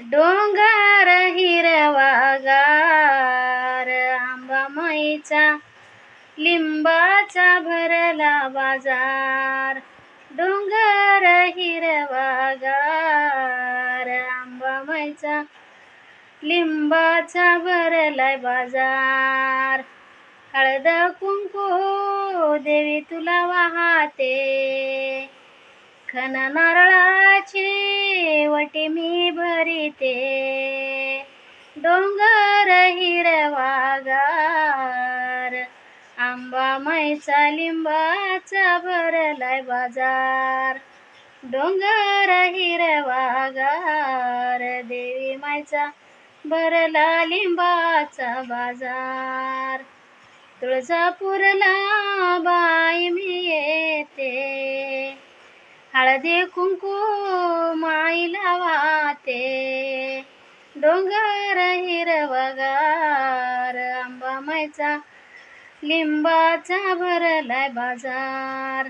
डोंगर हिरवागार आंबामाईचा लिंबाचा भरला बाजार. डोंगर हिरवागार आंबामाईचा लिंबाचा भरलाय बाजार. हळद कुंकू देवी तुला वाहते, खण नारळाची वटी मी भरिते. डोंगर हिरवागार आंबामाईचा लिंबाचा भरलाय बाजार. डोंगर हिरवागार देवी माईचा भरला लिंबाचा बाजार. तुळजापूरला बाई मी येते, हळदी कुंकू माईला वाहते. डोंगर हिरवागार आंबामाईचा लिंबाचा भरलाय बाजार.